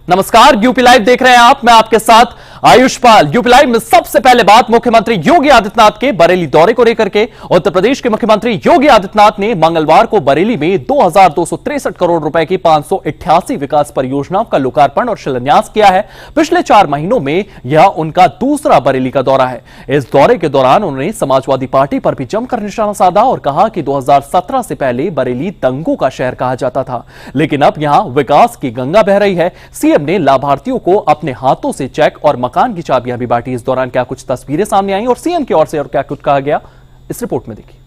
नमस्कार, UP live देख रहे हैं आप। मैं आपके साथ आयुष्पाल। यूपी लाइव में सबसे पहले बात मुख्यमंत्री योगी आदित्यनाथ के बरेली दौरे को लेकर के। उत्तर प्रदेश के मुख्यमंत्री योगी आदित्यनाथ ने मंगलवार को बरेली में 2263 करोड़ रुपए की 588 विकास परियोजनाओं का लोकार्पण और शिलान्यास किया है। पिछले 4 महीनों में यह उनका दूसरा बरेली का दौरा है। इस दौरे के दौरान उन्होंने समाजवादी पार्टी पर भी जमकर निशाना साधा और कहा कि 2017 से पहले बरेली दंगों का शहर कहा जाता था, लेकिन अब यहां विकास की गंगा बह रही है। सीएम ने लाभार्थियों को अपने हाथों से चेक और मकान की चाबियां भी बांटी। इस दौरान क्या कुछ तस्वीरें सामने आई और सीएम की ओर से और क्या कुछ कहा गया, इस रिपोर्ट में देखिए।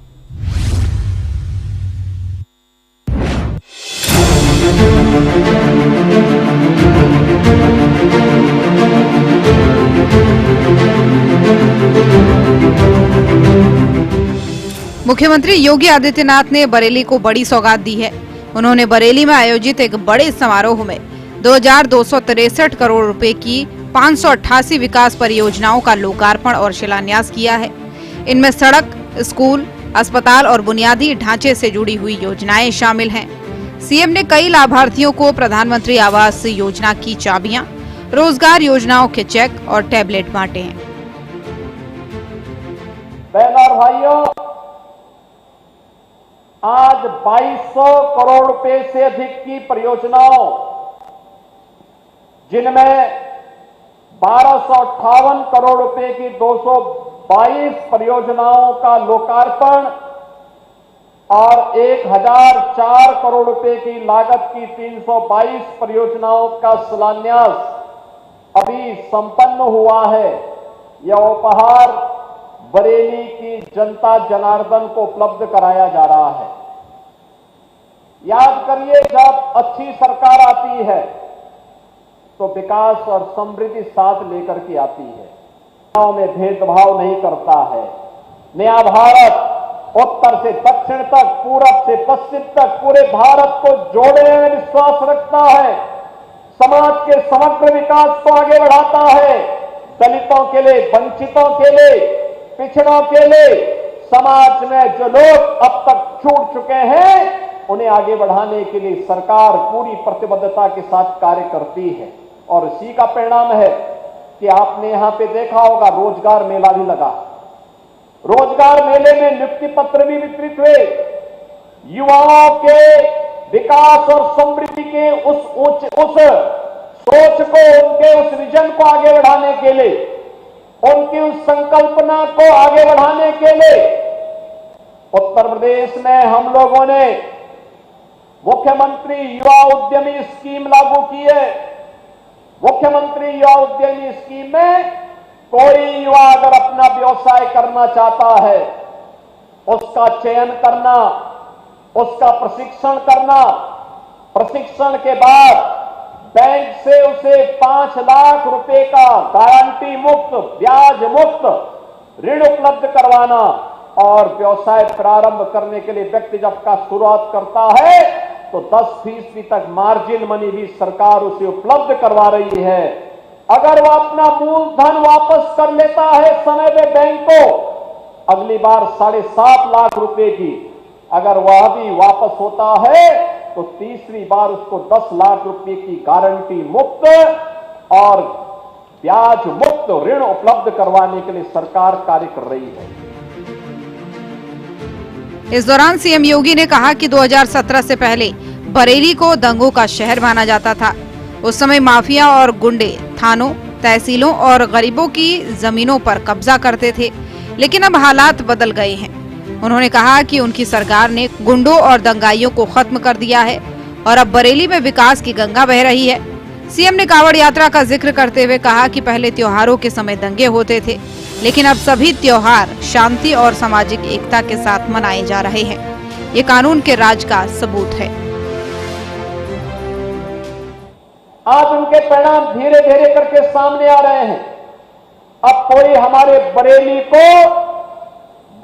मुख्यमंत्री योगी आदित्यनाथ ने बरेली को बड़ी सौगात दी है। उन्होंने बरेली में आयोजित एक बड़े समारोह में 2263 करोड़ रुपए की 588 विकास परियोजनाओं का लोकार्पण और शिलान्यास किया है। इनमें सड़क, स्कूल, अस्पताल और बुनियादी ढांचे से जुड़ी हुई योजनाएं शामिल हैं। सीएम ने कई लाभार्थियों को प्रधानमंत्री आवास योजना की चाबियां, रोजगार योजनाओं के चेक और टैबलेट बांटे हैं। बहनों और भाइयों, आज 2200 करोड़ रुपए से अधिक की परियोजनाओं, जिनमें 1258 करोड़ रुपए की 222 परियोजनाओं का लोकार्पण और 1004 करोड़ रुपए की लागत की 322 परियोजनाओं का शिलान्यास अभी संपन्न हुआ है। यह उपहार बरेली की जनता जनार्दन को उपलब्ध कराया जा रहा है। याद करिए, जब अच्छी सरकार आती है तो विकास और समृद्धि साथ लेकर के आती है, गांव में भेदभाव नहीं करता है। नया भारत उत्तर से दक्षिण तक, पूरब से पश्चिम तक पूरे भारत को जोड़ने में विश्वास रखता है। समाज के समग्र विकास को आगे बढ़ाता है। दलितों के लिए, वंचितों के लिए, पिछड़ों के लिए, समाज में जो लोग अब तक छूट चुके हैं, उन्हें आगे बढ़ाने के लिए सरकार पूरी प्रतिबद्धता के साथ कार्य करती है। और इसी का परिणाम है कि आपने यहां पे देखा होगा, रोजगार मेला भी लगा। रोजगार मेले में नियुक्ति पत्र भी वितरित हुए। युवाओं के विकास और समृद्धि के उस सोच को, उनके उस विजन को आगे बढ़ाने के लिए, उनकी उस संकल्पना को आगे बढ़ाने के लिए उत्तर प्रदेश में हम लोगों ने मुख्यमंत्री युवा उद्यमी स्कीम लागू की है। मुख्यमंत्री युवा उद्यमी स्कीम में कोई युवा अगर अपना व्यवसाय करना चाहता है, उसका चयन करना, उसका प्रशिक्षण करना, प्रशिक्षण के बाद बैंक से उसे 5 लाख रुपए का गारंटी मुक्त, ब्याज मुक्त ऋण उपलब्ध करवाना और व्यवसाय प्रारंभ करने के लिए व्यक्ति जब का शुरुआत करता है तो 10% तक मार्जिन मनी भी सरकार उसे उपलब्ध करवा रही है। अगर वह अपना मूलधन वापस कर लेता है समय में बैंक को, अगली बार 7.5 लाख रुपए की अगर वह भी वापस होता है तो तीसरी बार उसको 10 लाख रुपए की गारंटी मुक्त और ब्याज मुक्त ऋण उपलब्ध करवाने के लिए सरकार कार्य कर रही है। इस दौरान सीएम योगी ने कहा कि 2017 से पहले बरेली को दंगों का शहर माना जाता था। उस समय माफिया और गुंडे थानों, तहसीलों और गरीबों की जमीनों पर कब्जा करते थे, लेकिन अब हालात बदल गए हैं। उन्होंने कहा कि उनकी सरकार ने गुंडों और दंगाइयों को खत्म कर दिया है और अब बरेली में विकास की गंगा बह रही है। सीएम ने कांवड़ यात्रा का जिक्र करते हुए कहा कि पहले त्योहारों के समय दंगे होते थे, लेकिन अब सभी त्योहार शांति और सामाजिक एकता के साथ मनाए जा रहे हैं। ये कानून के राज का सबूत है। आज उनके परिणाम धीरे धीरे करके सामने आ रहे हैं। अब कोई हमारे बरेली को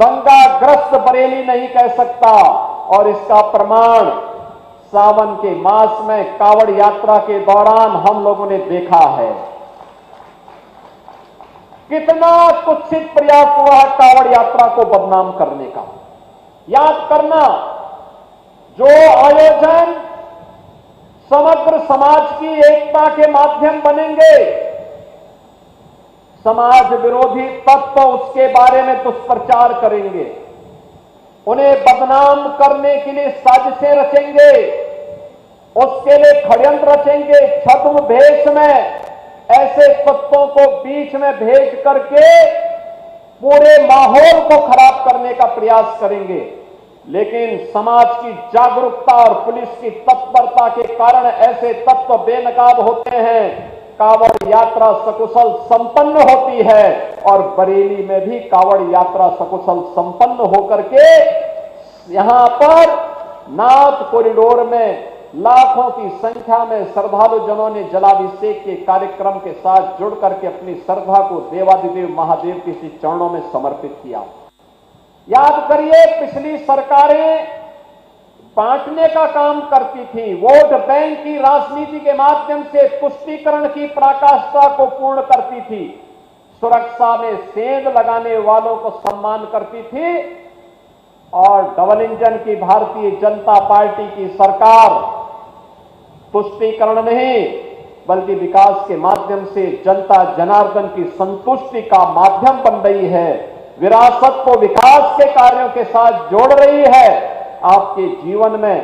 दंगाग्रस्त बरेली नहीं कह सकता और इसका प्रमाण सावन के मास में कांवड़ यात्रा के दौरान हम लोगों ने देखा है। कितना कुत्सित प्रयास हुआ है कांवड़ यात्रा को बदनाम करने का। याद करना, जो आयोजन समग्र समाज की एकता के माध्यम बनेंगे। समाज विरोधी तत्व उसके बारे में दुष्प्रचार करेंगे, उन्हें बदनाम करने के लिए साजिशें रचेंगे, उसके लिए षड्यंत्र रचेंगे। छद्म भेष में ऐसे तत्वों को बीच में भेज करके पूरे माहौल को खराब करने का प्रयास करेंगे। लेकिन समाज की जागरूकता और पुलिस की तत्परता के कारण ऐसे तत्व बेनकाब होते हैं। कांवड़ यात्रा सकुशल संपन्न होती है और बरेली में भी कांवड़ यात्रा सकुशल संपन्न होकर के यहां पर नाथ कॉरिडोर में लाखों की संख्या में श्रद्धालु जनों ने जलाभिषेक के कार्यक्रम के साथ जुड़ करके अपनी श्रद्धा को देवादिदेव महादेव के श्री चरणों में समर्पित किया। याद करिए, पिछली सरकारें बांटने का काम करती थी, वोट बैंक की राजनीति के माध्यम से तुष्टीकरण की पराकाष्ठा को पूर्ण करती थी, सुरक्षा में सेंध लगाने वालों को सम्मान करती थी और डबल इंजन की भारतीय जनता पार्टी की सरकार तुष्टीकरण नहीं बल्कि विकास के माध्यम से जनता जनार्दन की संतुष्टि का माध्यम बन रही है। विरासत को विकास के कार्यों के साथ जोड़ रही है। आपके जीवन में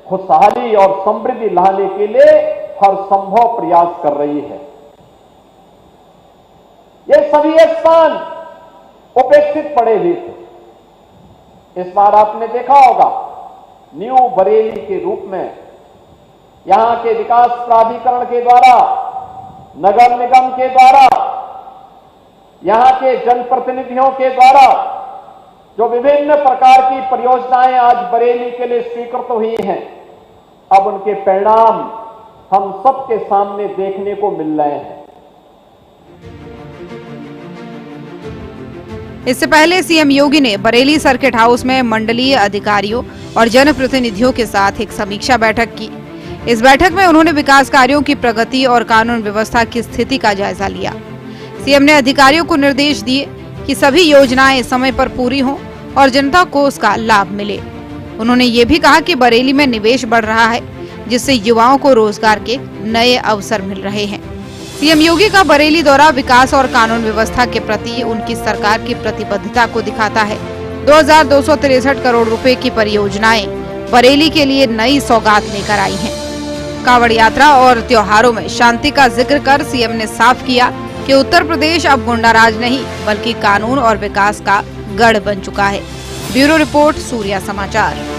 खुशहाली और समृद्धि लाने के लिए हर संभव प्रयास कर रही है। ये सभी स्थान उपेक्षित पड़े हुए थे। इस बार आपने देखा होगा, न्यू बरेली के रूप में यहां के विकास प्राधिकरण के द्वारा, नगर निगम के द्वारा, यहां के जनप्रतिनिधियों के द्वारा जो विभिन्न प्रकार की परियोजनाएं आज बरेली के लिए स्वीकृत हुई हैं, अब उनके परिणाम हम सबके सामने देखने को मिल रहे हैं। इससे पहले सीएम योगी ने बरेली सर्किट हाउस में मंडलीय अधिकारियों और जनप्रतिनिधियों के साथ एक समीक्षा बैठक की। इस बैठक में उन्होंने विकास कार्यों की प्रगति और कानून व्यवस्था की स्थिति का जायजा लिया। सीएम ने अधिकारियों को निर्देश दिए कि सभी योजनाएं समय पर पूरी हों और जनता को उसका लाभ मिले। उन्होंने ये भी कहा कि बरेली में निवेश बढ़ रहा है, जिससे युवाओं को रोजगार के नए अवसर मिल रहे हैं। सीएम योगी का बरेली दौरा विकास और कानून व्यवस्था के प्रति उनकी सरकार की प्रतिबद्धता को दिखाता है। 2263 करोड़ रुपए की परियोजनाएं बरेली के लिए नई सौगात लेकर आई हैं। कांवड़ यात्रा और त्योहारों में शांति का जिक्र कर सीएम ने साफ किया कि उत्तर प्रदेश अब गुंडाराज नहीं बल्कि कानून और विकास का गढ़ बन चुका है। ब्यूरो रिपोर्ट, सूर्या समाचार।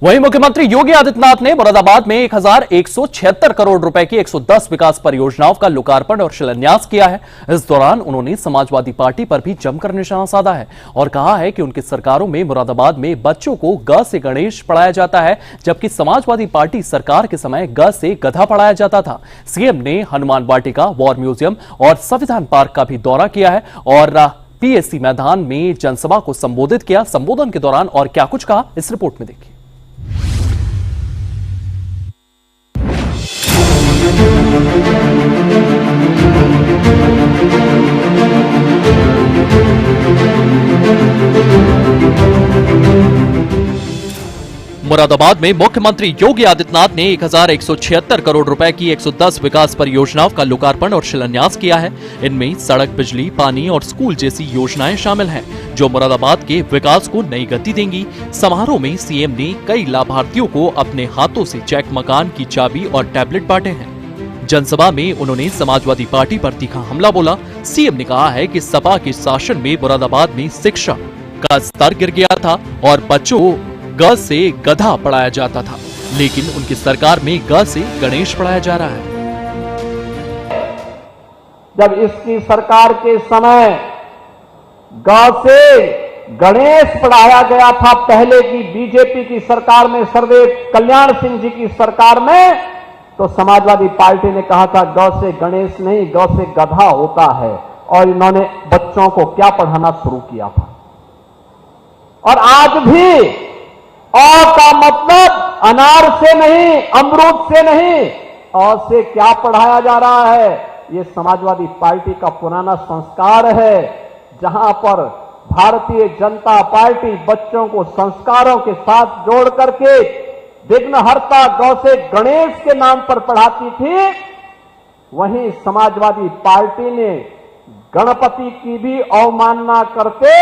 वहीं मुख्यमंत्री योगी आदित्यनाथ ने मुरादाबाद में 1176 करोड़ रुपए की 110 विकास परियोजनाओं का लोकार्पण और शिलान्यास किया है। इस दौरान उन्होंने समाजवादी पार्टी पर भी जमकर निशाना साधा है और कहा है कि उनकी सरकारों में मुरादाबाद में बच्चों को ग से गणेश पढ़ाया जाता है, जबकि समाजवादी पार्टी सरकार के समय ग से गधा पढ़ाया जाता था। सीएम ने हनुमान वाटिका, वॉर म्यूजियम और संविधान पार्क का भी दौरा किया है और पीएससी मैदान में जनसभा को संबोधित किया। संबोधन के दौरान और क्या कुछ कहा, इस रिपोर्ट में देखिए। मुरादाबाद में मुख्यमंत्री योगी आदित्यनाथ ने 1176 करोड़ रुपए की 110 विकास परियोजनाओं का लोकार्पण और शिलान्यास किया है। इनमें सड़क, बिजली, पानी और स्कूल जैसी योजनाएं शामिल हैं, जो मुरादाबाद के विकास को नई गति देंगी। समारोह में सीएम ने कई लाभार्थियों को अपने हाथों से चेक मकान की चाबी और टैबलेट बांटे हैं। जनसभा में उन्होंने समाजवादी पार्टी पर तीखा हमला बोला। सीएम ने कहा है कि सपा के शासन में मुरादाबाद में शिक्षा का स्तर गिर गया था और बच्चों को ग से गधा पढ़ाया जाता था, लेकिन उनकी सरकार में ग से गणेश पढ़ाया जा रहा है। जब इसकी सरकार के समय ग से गणेश पढ़ाया गया था, पहले की बीजेपी की सरकार में, सर्वदेव कल्याण सिंह जी की सरकार में, तो समाजवादी पार्टी ने कहा था ग से गणेश नहीं, ग से गधा होता है, और इन्होंने बच्चों को क्या पढ़ाना शुरू किया था। और आज भी अ का मतलब अनार से नहीं, अमरूद से नहीं, अ से क्या पढ़ाया जा रहा है, ये समाजवादी पार्टी का पुराना संस्कार है, जहां पर भारतीय जनता पार्टी बच्चों को संस्कारों के साथ जोड़ करके विघ्नहर्ता गौ से गणेश के नाम पर पढ़ाती थी, वहीं समाजवादी पार्टी ने गणपति की भी अवमानना करके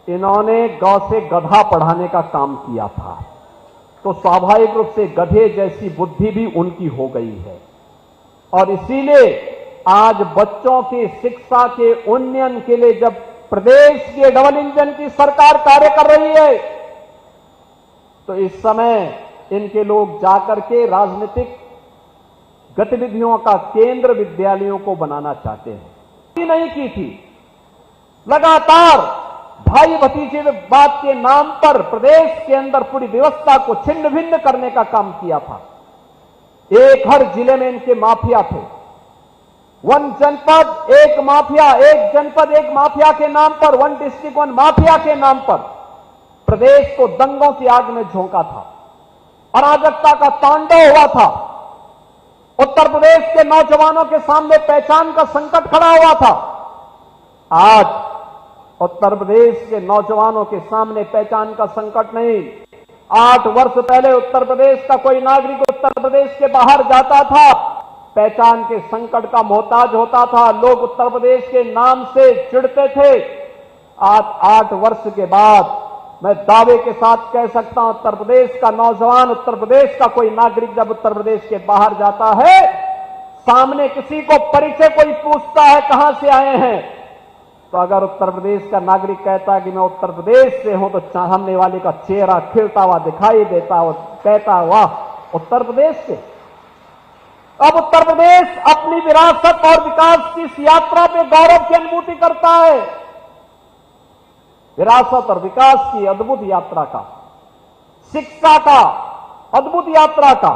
इन्होंने गौ से गधा पढ़ाने का काम किया था। तो स्वाभाविक रूप से गधे जैसी बुद्धि भी उनकी हो गई है। और इसीलिए आज बच्चों की शिक्षा के उन्नयन के लिए जब प्रदेश के डबल इंजन की सरकार कार्य कर रही है, तो इस समय इनके लोग जाकर के राजनीतिक गतिविधियों का केंद्र विद्यालयों को बनाना चाहते हैं। नहीं की थी, लगातार भाई भतीजे बात के नाम पर प्रदेश के अंदर पूरी व्यवस्था को छिन्न भिन्न करने का काम किया था। एक हर जिले में इनके माफिया थे। वन जनपद एक माफिया, एक जनपद एक माफिया के नाम पर, वन डिस्ट्रिक्ट वन माफिया के नाम पर प्रदेश को दंगों की आग में झोंका था। अराजकता का तांडव हुआ था। उत्तर प्रदेश के नौजवानों के सामने पहचान का संकट खड़ा हुआ था। आज उत्तर प्रदेश के नौजवानों के सामने पहचान का संकट नहीं। 8 वर्ष पहले उत्तर प्रदेश का कोई नागरिक उत्तर प्रदेश के बाहर जाता था, पहचान के संकट का मोहताज होता था। लोग उत्तर प्रदेश के नाम से चिढ़ते थे। आज 8 वर्ष के बाद मैं दावे के साथ कह सकता हूं, उत्तर प्रदेश का नौजवान, उत्तर प्रदेश का कोई नागरिक जब उत्तर प्रदेश के बाहर जाता है, सामने किसी को परिचय कोई पूछता है कहां से आए हैं, तो अगर उत्तर प्रदेश का नागरिक कहता है कि मैं उत्तर प्रदेश से हूं, तो सामने वाले का चेहरा खिलता हुआ दिखाई देता और कहता वाह उत्तर प्रदेश से। अब उत्तर प्रदेश अपनी विरासत और विकास की इस यात्रा पे गौरव की अनुभूति करता है। विरासत और विकास की अद्भुत यात्रा का, शिक्षा का अद्भुत यात्रा का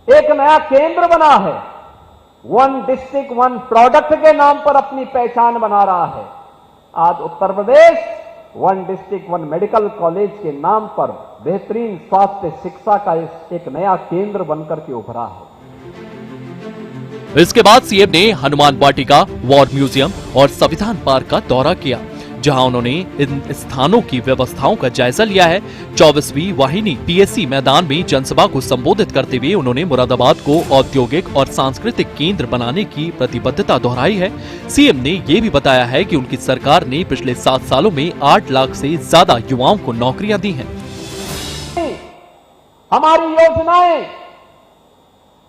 एक नया केंद्र बना है। वन डिस्ट्रिक्ट वन प्रोडक्ट के नाम पर अपनी पहचान बना रहा है। आज Uttar Pradesh one district one medical college के नाम पर बेहतरीन स्वास्थ्य शिक्षा का एक नया केंद्र बनकर के उभरा है। इसके बाद सीएम ने हनुमान वाटिका, वॉर म्यूजियम और संविधान पार्क का दौरा किया, जहां उन्होंने इन स्थानों की व्यवस्थाओं का जायजा लिया है। 24वीं वाहिनी पीएससी मैदान में जनसभा को संबोधित करते हुए उन्होंने मुरादाबाद को औद्योगिक और सांस्कृतिक केंद्र बनाने की प्रतिबद्धता दोहराई है। सीएम ने ये भी बताया है कि उनकी सरकार ने पिछले 7 सालों में 8 लाख से ज्यादा युवाओं को नौकरियां दी हैं। हमारी योजनाएं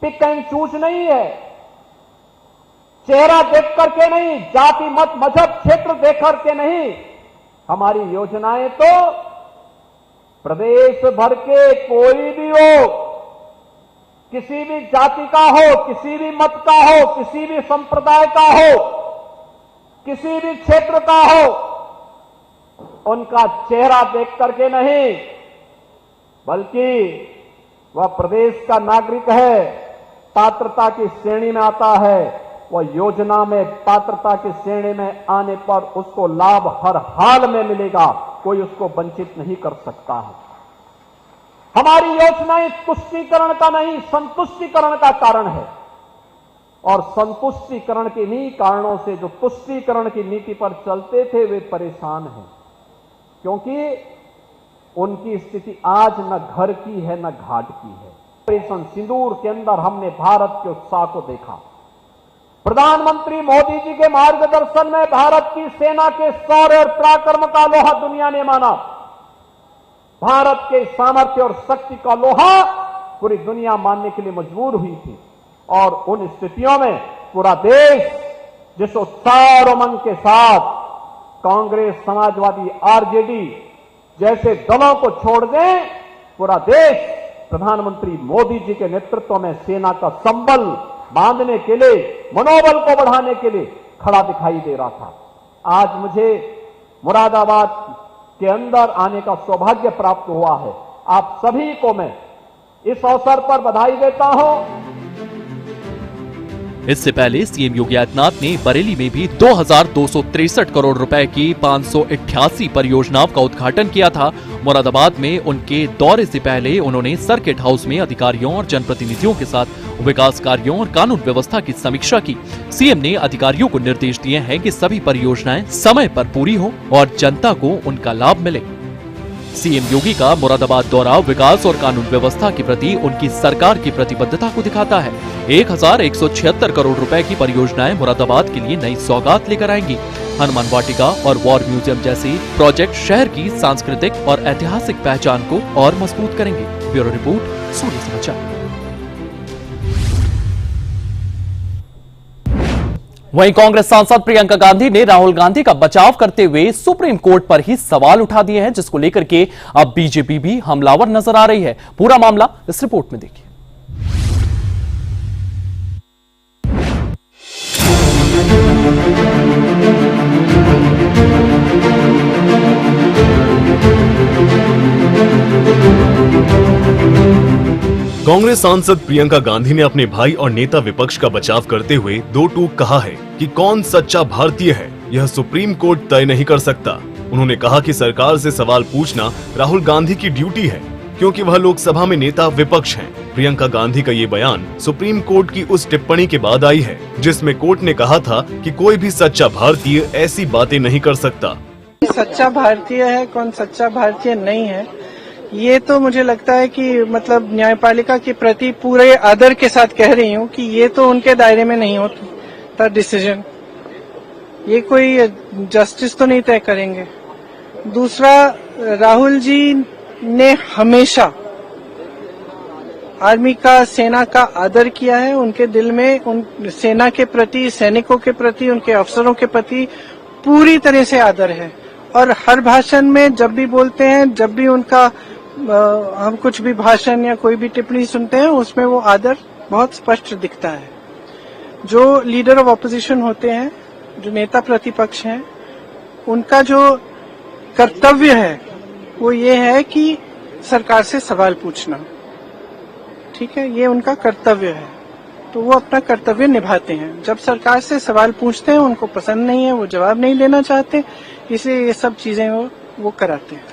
पिक एंड चूज नहीं है, चेहरा देख करके नहीं, जाति मत मजहब क्षेत्र देख करके नहीं। हमारी योजनाएं तो प्रदेश भर के कोई भी हो, किसी भी जाति का हो, किसी भी मत का हो, किसी भी संप्रदाय का हो, किसी भी क्षेत्र का हो, उनका चेहरा देख करके नहीं, बल्कि वह प्रदेश का नागरिक है, पात्रता की श्रेणी में आता है, वह योजना में पात्रता की श्रेणी में आने पर उसको लाभ हर हाल में मिलेगा, कोई उसको वंचित नहीं कर सकता है। हमारी योजनाएं तुष्टीकरण का नहीं, संतुष्टीकरण का कारण है। और संतुष्टीकरण के इन्हीं कारणों से जो तुष्टीकरण की नीति पर चलते थे वे परेशान हैं, क्योंकि उनकी स्थिति आज न घर की है न घाट की है। ऑपरेशन सिंदूर के अंदर हमने भारत के उत्साह को देखा। प्रधानमंत्री मोदी जी के मार्गदर्शन में भारत की सेना के शौर्य और पराक्रम का लोहा दुनिया ने माना। भारत के सामर्थ्य और शक्ति का लोहा पूरी दुनिया मानने के लिए मजबूर हुई थी। और उन स्थितियों में पूरा देश जिस उत्साह और उमंग के साथ कांग्रेस, समाजवादी, आरजेडी जैसे दलों को छोड़ दें, पूरा देश प्रधानमंत्री मोदी जी के नेतृत्व में सेना का संबल बांधने के लिए, मनोबल को बढ़ाने के लिए खड़ा दिखाई दे रहा था। आज मुझे मुरादाबाद के अंदर आने का सौभाग्य प्राप्त हुआ है। आप सभी को मैं इस अवसर पर बधाई देता हूं। इससे पहले सीएम योगी आदित्यनाथ ने बरेली में भी 2263 करोड़ रुपए की 588 परियोजनाओं का उद्घाटन किया था। मुरादाबाद में उनके दौरे से पहले उन्होंने सर्किट हाउस में अधिकारियों और जनप्रतिनिधियों के साथ विकास कार्यों और कानून व्यवस्था की समीक्षा की। सीएम ने अधिकारियों को निर्देश दिए हैं कि सभी परियोजनाएं समय पर पूरी हो और जनता को उनका लाभ मिले। सीएम योगी का मुरादाबाद दौरा विकास और कानून व्यवस्था के प्रति उनकी सरकार की प्रतिबद्धता को दिखाता है। 1176 करोड़ रुपए की परियोजनाएं मुरादाबाद के लिए नई सौगात लेकर आएंगी। हनुमान वाटिका और वॉर म्यूजियम जैसे प्रोजेक्ट शहर की सांस्कृतिक और ऐतिहासिक पहचान को और मजबूत करेंगे। ब्यूरो रिपोर्ट, सूर्य समाचार। वहीं कांग्रेस सांसद प्रियंका गांधी ने राहुल गांधी का बचाव करते हुए सुप्रीम कोर्ट पर ही सवाल उठा दिए हैं, जिसको लेकर के अब बीजेपी भी हमलावर नजर आ रही है। पूरा मामला इस रिपोर्ट में देखिए। कांग्रेस सांसद प्रियंका गांधी ने अपने भाई और नेता विपक्ष का बचाव करते हुए दो टूक कहा है कि कौन सच्चा भारतीय है यह सुप्रीम कोर्ट तय नहीं कर सकता। उन्होंने कहा कि सरकार से सवाल पूछना राहुल गांधी की ड्यूटी है, क्योंकि वह लोकसभा में नेता विपक्ष हैं। प्रियंका गांधी का ये बयान सुप्रीम कोर्ट की उस टिप्पणी के बाद आई है जिसमें कोर्ट ने कहा था कि कोई भी सच्चा भारतीय ऐसी बातें नहीं कर सकता। सच्चा भारतीय है, कौन सच्चा भारतीय नहीं है, ये तो मुझे लगता है कि मतलब न्यायपालिका के प्रति पूरे आदर के साथ कह रही हूँ कि ये तो उनके दायरे में नहीं होता डिसीजन। ये कोई जस्टिस तो नहीं तय करेंगे। दूसरा, राहुल जी ने हमेशा आर्मी का, सेना का आदर किया है। उनके दिल में उन सेना के प्रति, सैनिकों के प्रति, उनके अफसरों के प्रति पूरी तरह से आदर है। और हर भाषण में जब भी बोलते हैं, जब भी उनका हम कुछ भी भाषण या कोई भी टिप्पणी सुनते हैं, उसमें वो आदर बहुत स्पष्ट दिखता है। जो लीडर ऑफ ऑपोजिशन होते हैं, जो नेता प्रतिपक्ष हैं, उनका जो कर्तव्य है वो ये है कि सरकार से सवाल पूछना। ठीक है, ये उनका कर्तव्य है, तो वो अपना कर्तव्य निभाते हैं। जब सरकार से सवाल पूछते हैं, उनको पसंद नहीं है, वो जवाब नहीं देना चाहते, इसलिए ये सब चीजें वो कराते हैं।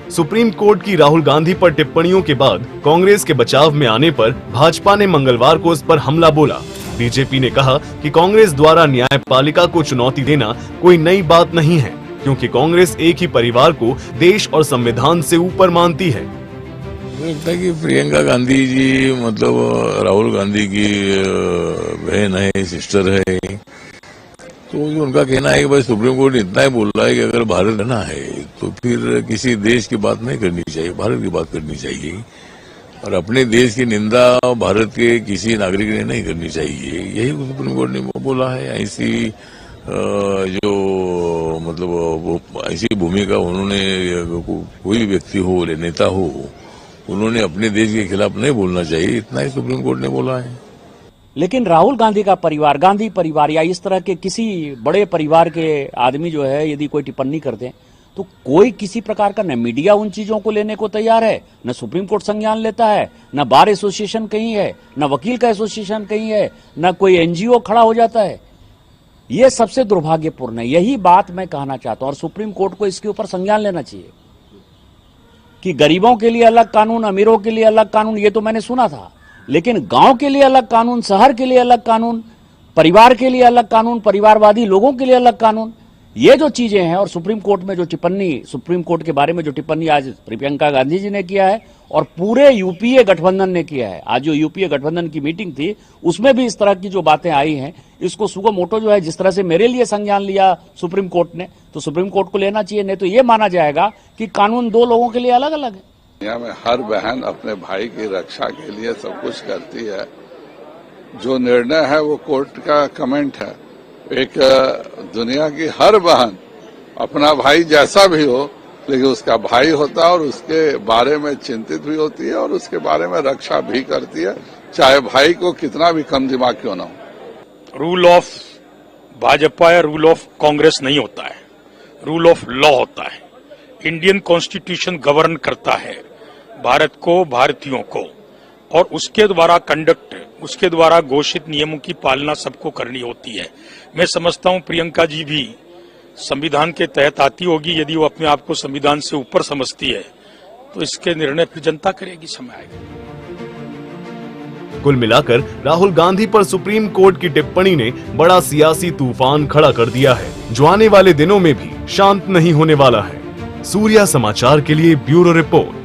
सुप्रीम कोर्ट की राहुल गांधी पर टिप्पणियों के बाद कांग्रेस के बचाव में आने पर भाजपा ने मंगलवार को इस पर हमला बोला। बीजेपी ने कहा कि कांग्रेस द्वारा न्यायपालिका को चुनौती देना कोई नई बात नहीं है, क्योंकि कांग्रेस एक ही परिवार को देश और संविधान से ऊपर मानती है। मुझे लगता है कि प्रियंका गांधी जी मतलब राहुल गांधी की बहन है, सिस्टर है, तो उनका कहना है कि भाई सुप्रीम कोर्ट इतना ही बोल रहा है कि अगर भारत रहना है तो फिर किसी देश की बात नहीं करनी चाहिए, भारत की बात करनी चाहिए। और अपने देश की निंदा भारत के किसी नागरिक ने नहीं करनी चाहिए, यही सुप्रीम कोर्ट ने बोला है। ऐसी जो मतलब वो ऐसी भूमिका उन्होंने, कोई भी व्यक्ति हो, नेता हो, उन्होंने अपने देश के खिलाफ नहीं बोलना चाहिए, इतना ही सुप्रीम कोर्ट ने बोला है। लेकिन राहुल गांधी का परिवार, गांधी परिवार या इस तरह के किसी बड़े परिवार के आदमी जो है यदि कोई टिप्पणी करते हैं तो कोई किसी प्रकार का न मीडिया उन चीजों को लेने को तैयार है, न सुप्रीम कोर्ट संज्ञान लेता है, न बार एसोसिएशन कहीं है, न वकील का एसोसिएशन कहीं है, न कोई एनजीओ खड़ा हो जाता है। ये सबसे दुर्भाग्यपूर्ण है। यही बात मैं कहना चाहता हूं और सुप्रीम कोर्ट को इसके ऊपर संज्ञान लेना चाहिए कि गरीबों के लिए अलग कानून, अमीरों के लिए अलग कानून, ये तो मैंने सुना था, लेकिन गांव के लिए अलग कानून, शहर के लिए अलग कानून, परिवार के लिए अलग कानून, परिवारवादी लोगों के लिए अलग कानून, ये जो चीजें हैं। और सुप्रीम कोर्ट में जो टिप्पणी, सुप्रीम कोर्ट के बारे में जो टिप्पणी आज प्रियंका गांधी जी ने किया है और पूरे यूपीए गठबंधन ने किया है, आज जो यूपीए गठबंधन की मीटिंग थी उसमें भी इस तरह की जो बातें आई हैं, इसको सुगो मोटो जो है जिस तरह से मेरे लिए संज्ञान लिया सुप्रीम कोर्ट ने, तो सुप्रीम कोर्ट को लेना चाहिए। नहीं तो ये माना जाएगा कि कानून दो लोगों के लिए अलग अलग है। दुनिया में हर बहन अपने भाई की रक्षा के लिए सब कुछ करती है। जो निर्णय है वो कोर्ट का कमेंट है। एक दुनिया की हर बहन अपना भाई जैसा भी हो, लेकिन उसका भाई होता है और उसके बारे में चिंतित भी होती है और उसके बारे में रक्षा भी करती है, चाहे भाई को कितना भी कम दिमाग क्यों ना हो। रूल ऑफ भाजपा या रूल ऑफ कांग्रेस नहीं होता है, रूल ऑफ लॉ होता है। इंडियन कॉन्स्टिट्यूशन गवर्न करता है भारत को, भारतीयों को, और उसके द्वारा कंडक्ट उसके द्वारा घोषित नियमों की पालना सबको करनी होती है। मैं समझता हूं प्रियंका जी भी संविधान के तहत आती होगी। यदि वो अपने आप को संविधान से ऊपर समझती है तो इसके निर्णय फिर जनता करेगी, समय आएगा। कुल मिलाकर राहुल गांधी पर सुप्रीम कोर्ट की टिप्पणी ने बड़ा सियासी तूफान खड़ा कर दिया है, जो आने वाले दिनों में भी शांत नहीं होने वाला है। सूर्या समाचार के लिए ब्यूरो रिपोर्ट।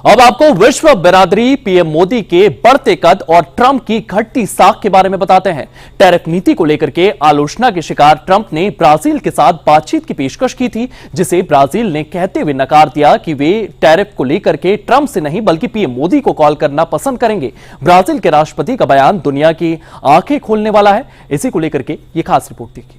अब आपको विश्व बिरादरी पीएम मोदी के बढ़ते कद और ट्रंप की घटती साख के बारे में बताते हैं। टैरिफ नीति को लेकर के आलोचना के शिकार ट्रंप ने ब्राजील के साथ बातचीत की पेशकश की थी, जिसे ब्राजील ने कहते हुए नकार दिया कि वे टैरिफ को लेकर के ट्रंप से नहीं बल्कि पीएम मोदी को कॉल करना पसंद करेंगे। ब्राजील के राष्ट्रपति का बयान दुनिया की आंखें खोलने वाला है। इसी को लेकर के ये खास रिपोर्ट देखिए।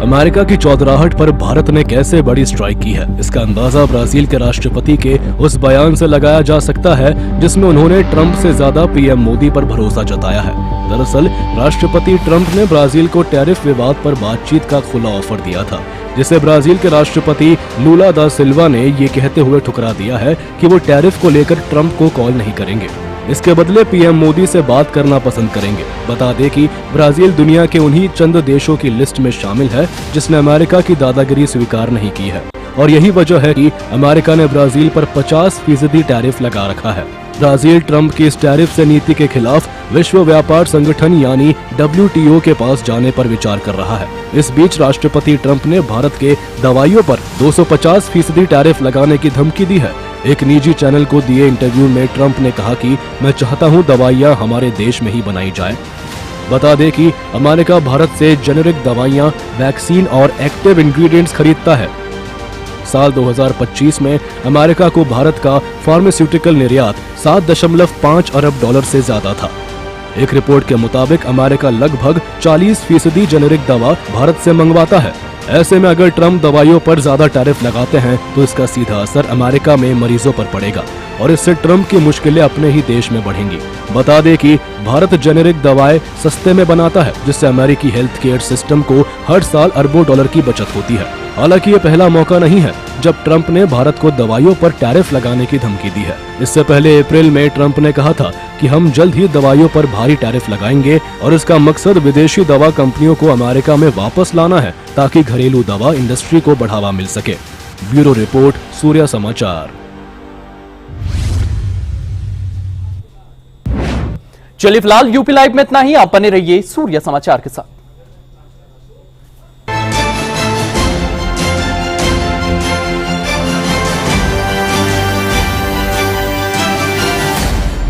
अमेरिका की चौधराहट पर भारत ने कैसे बड़ी स्ट्राइक की है, इसका अंदाजा ब्राजील के राष्ट्रपति के उस बयान से लगाया जा सकता है जिसमें उन्होंने ट्रंप से ज्यादा पीएम मोदी पर भरोसा जताया है। दरअसल राष्ट्रपति ट्रंप ने ब्राजील को टैरिफ विवाद पर बातचीत का खुला ऑफर दिया था, जिसे ब्राजील के राष्ट्रपति लूला दा सिल्वा ने ये कहते हुए ठुकरा दिया है कि वो टैरिफ को लेकर ट्रंप को कॉल नहीं करेंगे। इसके बदले पीएम मोदी से बात करना पसंद करेंगे। बता दें कि ब्राजील दुनिया के उन्हीं चंद देशों की लिस्ट में शामिल है जिसने अमेरिका की दादागिरी स्वीकार नहीं की है, और यही वजह है कि अमेरिका ने ब्राजील पर 50% टैरिफ लगा रखा है। ब्राजील ट्रंप की इस टैरिफ से नीति के खिलाफ विश्व व्यापार संगठन यानी WTO के पास जाने पर विचार कर रहा है। इस बीच राष्ट्रपति ट्रंप ने भारत के दवाइयों पर 250% टैरिफ लगाने की धमकी दी है। एक निजी चैनल को दिए इंटरव्यू में ट्रंप ने कहा कि मैं चाहता हूं दवाइयां हमारे देश में ही बनाई जाए। बता दें कि अमेरिका भारत से जेनेरिक दवाइयां, वैक्सीन और एक्टिव इंग्रेडिएंट्स खरीदता है। साल 2025 में अमेरिका को भारत का फार्मास्यूटिकल निर्यात 7.5 अरब डॉलर से ज्यादा था। एक रिपोर्ट के मुताबिक अमेरिका लगभग 40% जेनेरिक दवा भारत से मंगवाता है। ऐसे में अगर ट्रंप दवाइयों पर ज्यादा टैरिफ लगाते हैं तो इसका सीधा असर अमेरिका में मरीजों पर पड़ेगा और इससे ट्रंप की मुश्किलें अपने ही देश में बढ़ेंगी। बता दें कि भारत जेनेरिक दवाएं सस्ते में बनाता है, जिससे अमेरिकी हेल्थ केयर सिस्टम को हर साल अरबों डॉलर की बचत होती है। हालांकि ये पहला मौका नहीं है जब ट्रंप ने भारत को दवाइयों पर टैरिफ लगाने की धमकी दी है। इससे पहले अप्रैल में ट्रंप ने कहा था कि हम जल्द ही दवाइयों पर भारी टैरिफ लगाएंगे और इसका मकसद विदेशी दवा कंपनियों को अमेरिका में वापस लाना है ताकि घरेलू दवा इंडस्ट्री को बढ़ावा मिल सके। ब्यूरो रिपोर्ट, सूर्या समाचार। चलिए फिलहाल यूपी लाइव में इतना ही। आप बने रहिए सूर्या समाचार के साथ।